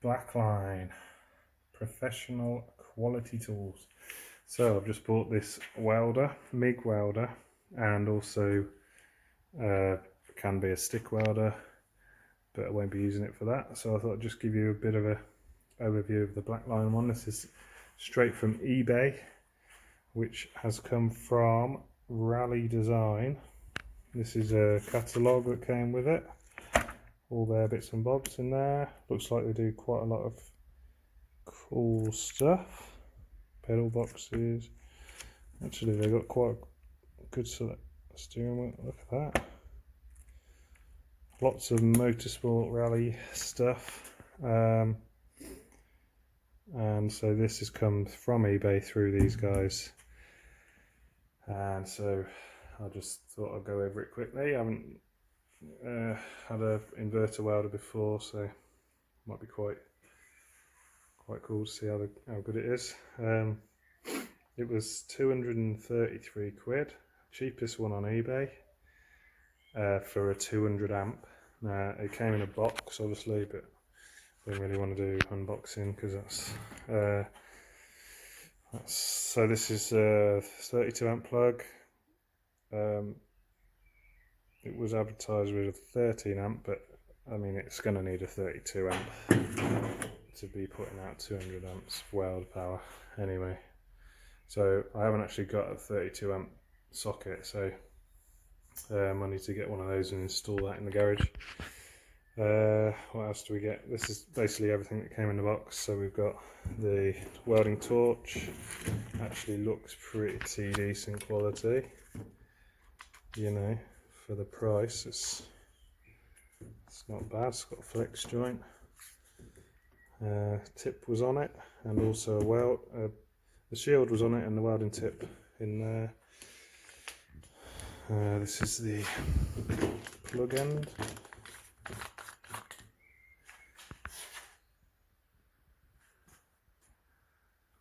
Blackline professional quality tools. So I've just bought this welder, MIG welder, and also can be a stick welder, but I won't be using it for that. So I thought I'd just give you a bit of a overview of the Blackline one. This is straight from eBay, which has come from Rally Design. This is a catalogue that came with it. All their bits and bobs in there. Looks like they do quite a lot of cool stuff. Pedal boxes. Actually, they got quite a good steering wheel. Look at that. Lots of motorsport rally stuff. And so this has come from eBay through these guys. And so I just thought I'd go over it quickly. I haven't had an inverter welder before, so it might be quite cool to see how good it is. It was 233 quid, cheapest one on eBay, for a 200 amp. Now it came in a box obviously, but I don't really want to do unboxing because that's so this is a 32 amp plug. It was advertised with a 13 amp, but I mean it's going to need a 32 amp to be putting out 200 amps of weld power anyway. So I haven't actually got a 32 amp socket, so I need to get one of those and install that in the garage. What else do we get? This is basically everything that came in the box. So we've got the welding torch. Actually looks pretty decent quality, you know, for the price. It's not bad. It's got a flex joint. Tip was on it, and also the shield was on it, and the welding tip in there. This is the plug end.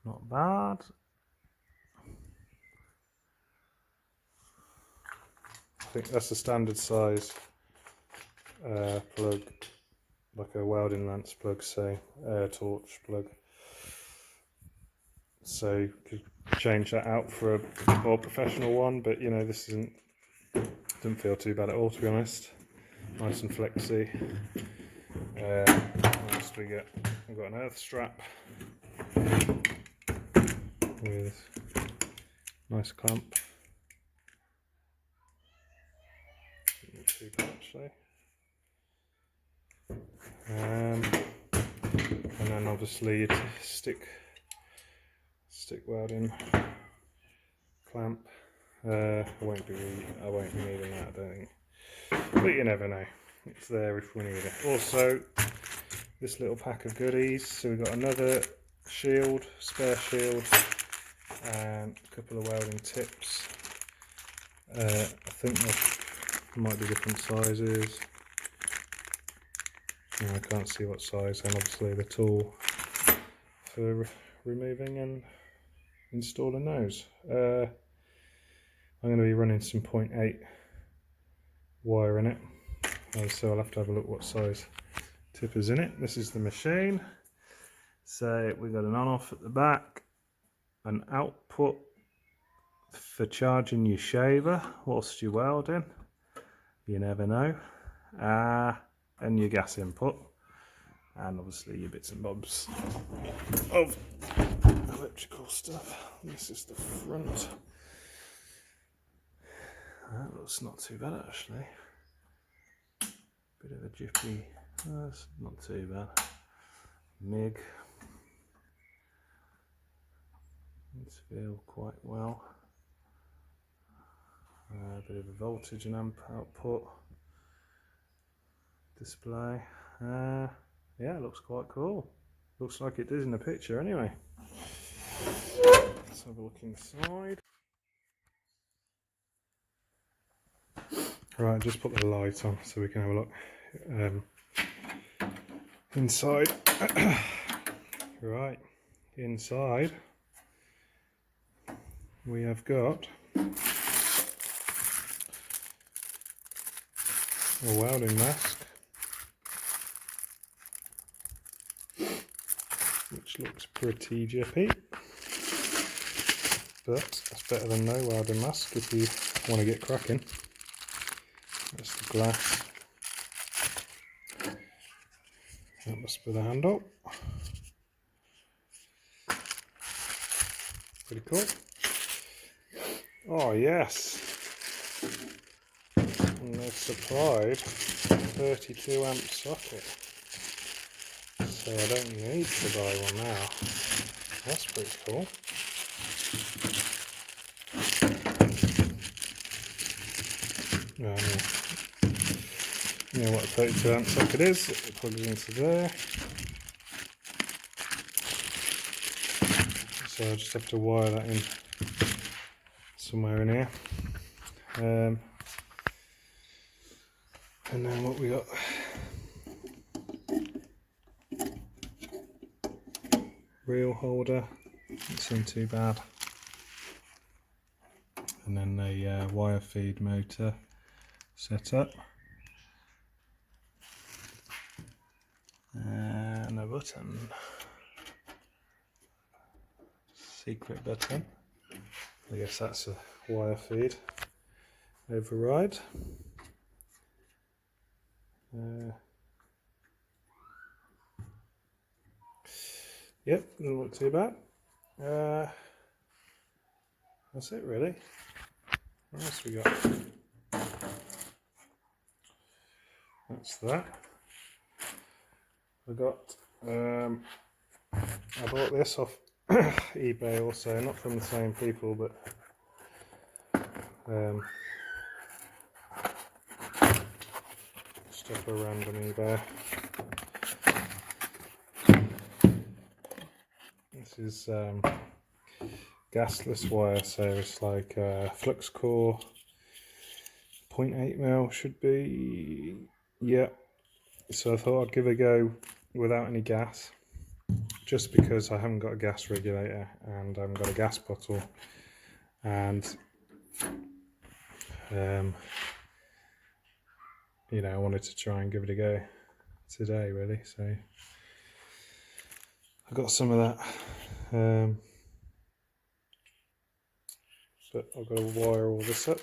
Not bad. I think that's a standard size plug, like a welding lance plug, say, torch plug. So you could change that out for a more professional one, but you know, this doesn't feel too bad at all, to be honest. Nice and flexy. What else do we get? We've got an earth strap with nice clamp. Not too bad actually. And then obviously stick welding clamp. I won't be needing that, I don't think, but you never know, it's there if we need it. Also, this little pack of goodies. So we've got another shield, spare shield, and a couple of welding tips. I think there might be different sizes. I can't see what size, and obviously the tool for removing and installing those. I'm going to be running some 0.8 wire in it, so I'll have to have a look what size tip is in it. This is the machine. So we've got an on-off at the back, an output for charging your shaver whilst you're welding, you never know, and your gas input, and obviously your bits and bobs of electrical stuff. This is the front. That looks not too bad actually. Bit of a jiffy. That's not too bad. MIG. It's feel quite well. A bit of a voltage and amp output. Display. Yeah, it looks quite cool. Looks like it does in the picture anyway. Let's have a look inside. Right, just put the light on so we can have a look inside. Right, inside we have got a welding mask, which looks pretty jippy, but that's better than no welding mask if you want to get cracking. That's the glass. That must be the handle. Pretty cool. Oh yes, and they've supplied 32 amp socket, so I don't need to buy one now. That's pretty cool. You know what a 32 amp socket is? It plugs into there. So I just have to wire that in somewhere in here. And then what we got? Reel holder, doesn't seem too bad. And then a wire feed motor set up. And a button. Secret button. I guess that's a wire feed override. Yep, doesn't look too bad. That's it really. What else we got? That's that. I got I bought this off eBay also, not from the same people, but stuff a random eBay. This is gasless wire, so it's like flux core 0.8mm should be, yeah. So I thought I'd give it a go without any gas, just because I haven't got a gas regulator and I haven't got a gas bottle, and you know, I wanted to try and give it a go today really, so I got some of that, but I've got to wire all this up,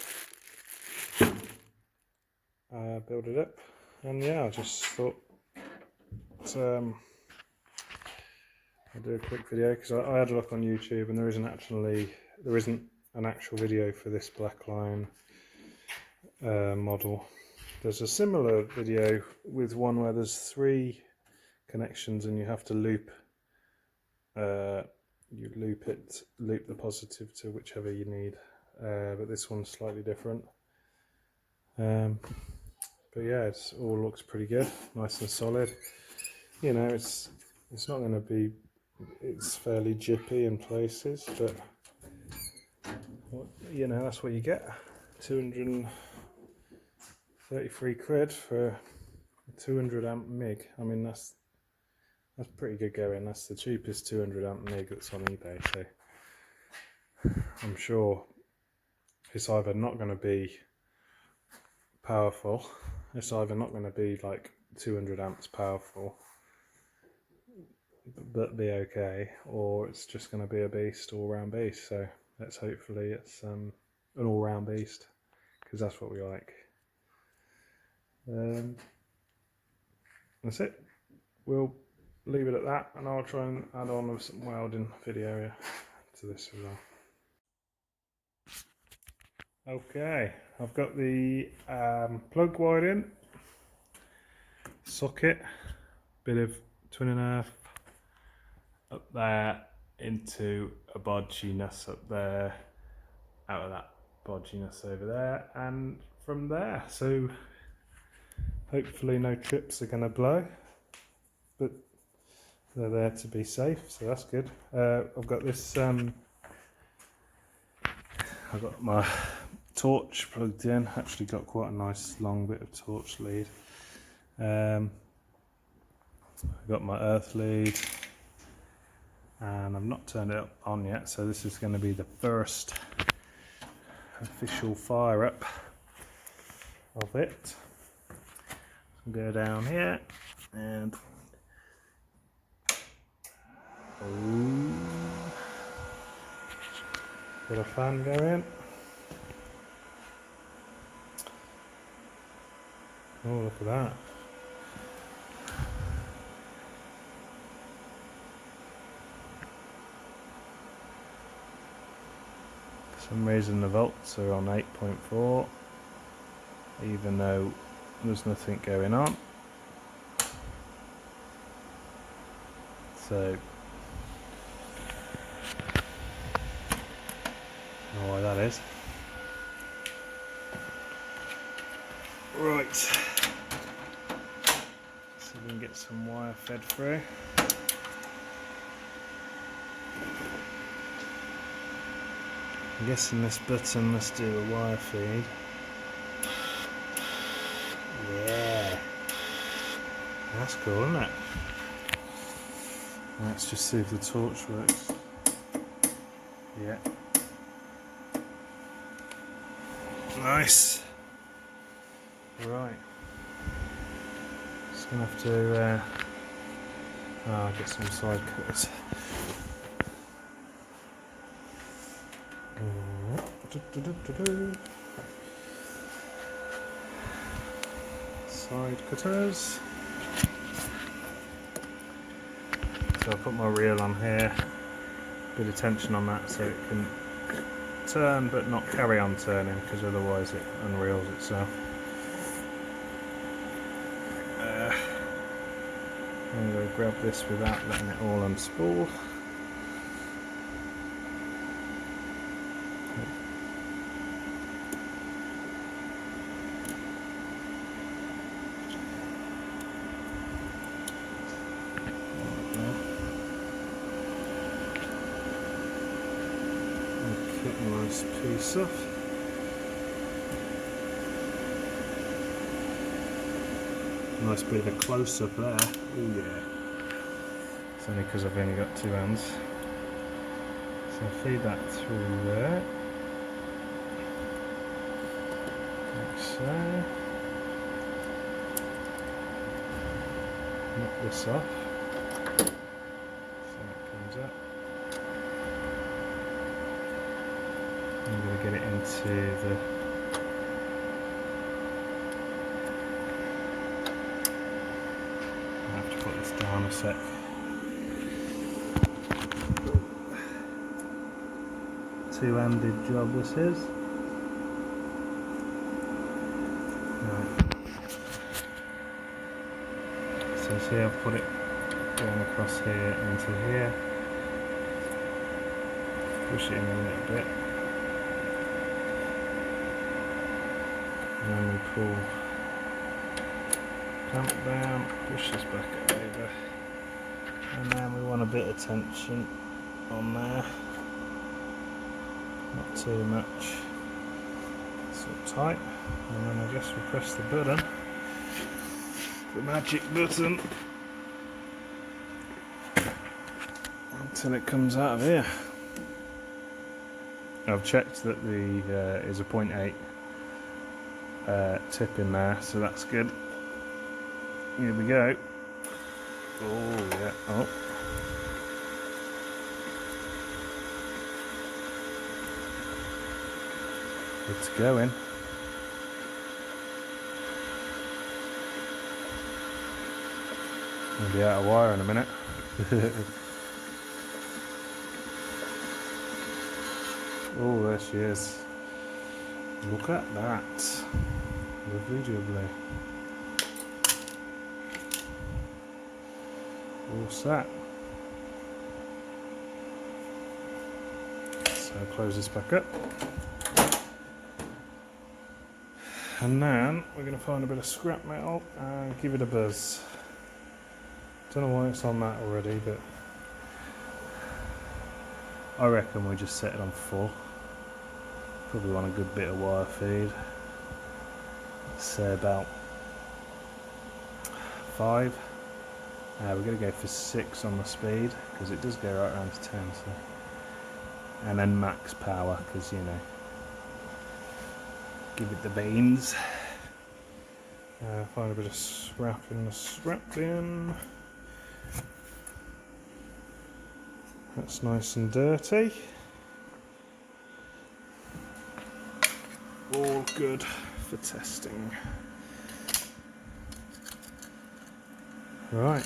build it up, and yeah, I just thought I'd do a quick video because I had a look on YouTube and there isn't an actual video for this Blackline model. There's a similar video with one where there's 3 connections and you have to loop loop the positive to whichever you need, but this one's slightly different. But yeah, it all looks pretty good, nice and solid. You know, it's not going to be, it's fairly jippy in places, but you know, that's what you get. 233 quid for a 200 amp MIG. I mean, that's pretty good going. That's the cheapest 200 amp MIG that's on eBay, so I'm sure it's either not going to be powerful, it's either not going to be like 200 amps powerful but be okay, or it's just going to be a beast, all-round beast. So hopefully it's an all-round beast, because that's what we like. That's it. We'll leave it at that, and I'll try and add on some welding video to this as well. Okay, I've got the plug wired in, socket, bit of 2.5 up there into a bodginess up there, out of that bodginess over there, and from there. So hopefully no trips are going to blow, but they're there to be safe, so that's good. I've got this, I've got my torch plugged in, actually got quite a nice long bit of torch lead. I've got my earth lead, and I've not turned it on yet, so this is going to be the first official fire up of it. I'll go down here and Ooh. Got a fan going. Oh, look at that. For some reason the volts are on 8.4, even though there's nothing going on. So, I don't know why that is. Right. So we can get some wire fed through. I'm guessing this button must do a wire feed. Yeah. That's cool, isn't it? Let's just see if the torch works. Yeah. Nice. Right. Just gonna have to get some side cutters. Side cutters. So I'll put my reel on here, bit of tension on that so it can turn but not carry on turning, because otherwise it unreels itself. I'm going to grab this without letting it all unspool. Cut a nice piece off. Nice bit of a close-up there. Oh yeah. It's only because I've only got two hands. So I'll feed that through there. Like so. Knock this off. So it comes up. I'm going to get it into the I have to put this down a sec. Two-handed job this is. Right. So see, I've put it going across here into here. Push it in a little bit. And then we pull clamp down, push this back over, and then we want a bit of tension on there, not too much, so tight, and then I guess we press the button, the magic button, until it comes out of here. I've checked that the is a 0.8 tip in there, so that's good. Here we go. Oh yeah. Oh. It's going. I'll be out of wire in a minute. Oh, there she is. Look at that. Lovely jubbly. All set. So I'll close this back up. And then we're going to find a bit of scrap metal and give it a buzz. Don't know why it's on that already, but I reckon we just set it on full. Probably want a good bit of wire feed. Say about 5. We're going to go for 6 on the speed, because it does go right around to 10. So. And then max power, because you know, give it the beans. Find a bit of scrap in the scrap bin. That's nice and dirty. All good for testing. Right,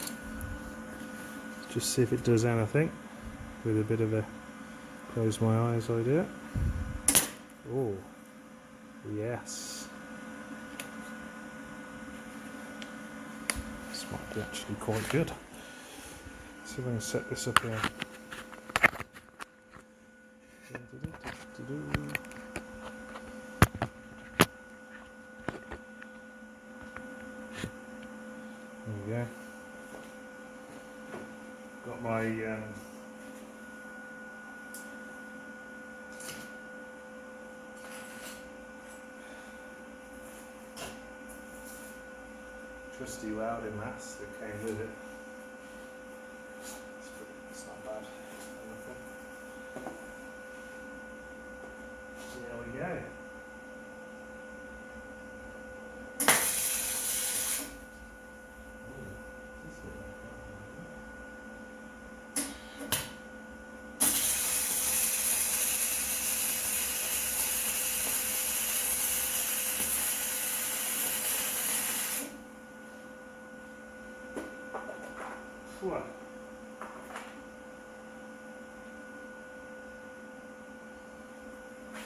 just see if it does anything with a bit of a close my eyes idea. Oh, yes. This might be actually quite good. See if I can set this up here. There we go. Got my trusty welding mask that came with it. It's not bad. There we go. What?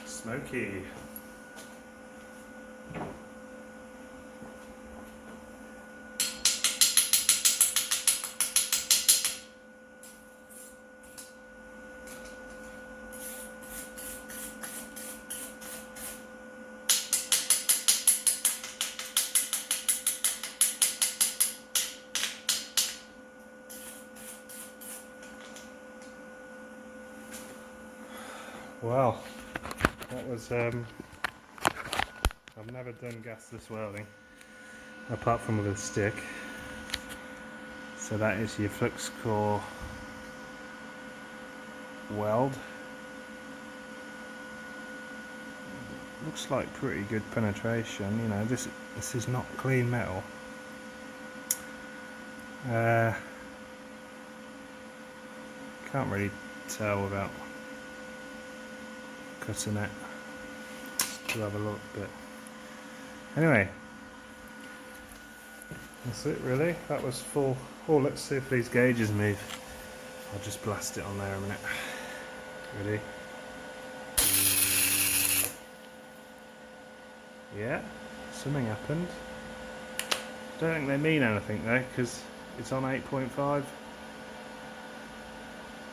Smoky. Well, that was, I've never done gasless welding, apart from with a stick. So that is your flux core weld. Looks like pretty good penetration, you know, this is not clean metal. Can't really tell without cutting it to have a look, but anyway, that's it really. That was full. Oh, let's see if these gauges move. I'll just blast it on there a minute. Ready? Yeah, something happened. Don't think they mean anything though, because it's on 8.5.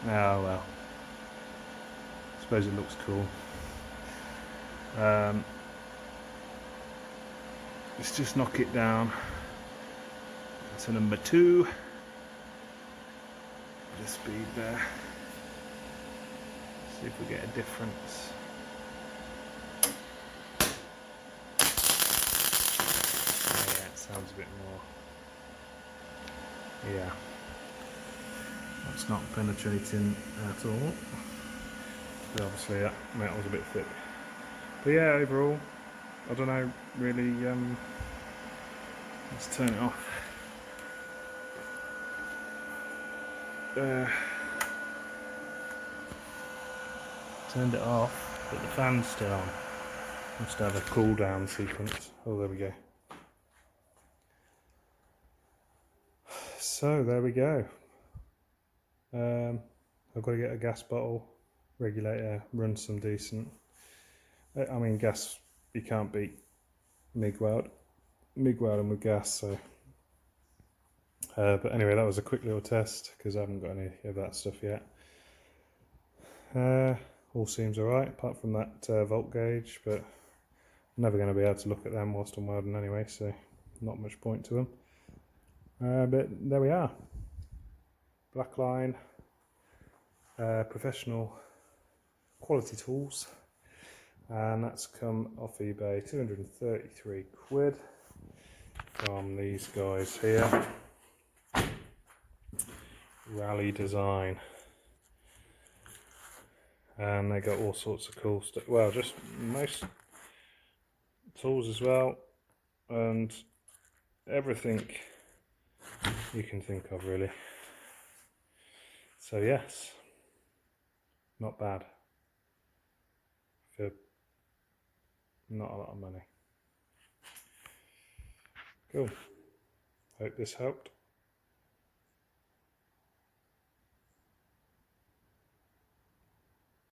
Oh well. I suppose it looks cool. Let's just knock it down to number 2. The speed there. See if we get a difference. Oh, yeah, it sounds a bit more. Yeah. That's not penetrating at all. But obviously that metal's a bit thick. But yeah, overall, I don't know, really, let's turn it off. Turned it off, but the fan's still on. Must have a cool down sequence. Oh, there we go. So there we go. I've got to get a gas bottle regulator, run some decent. I mean, gas, you can't beat MIG welding with gas, so. But anyway, that was a quick little test because I haven't got any of that stuff yet. All seems alright, apart from that volt gauge, but I'm never going to be able to look at them whilst I'm welding anyway, so not much point to them. But there we are. Blackline, professional quality tools, and that's come off eBay, 233 quid from these guys here. Rally Design, and they got all sorts of cool stuff. Well, just most tools as well, and everything you can think of really. So yes, Not bad for not a lot of money. Cool. Hope this helped.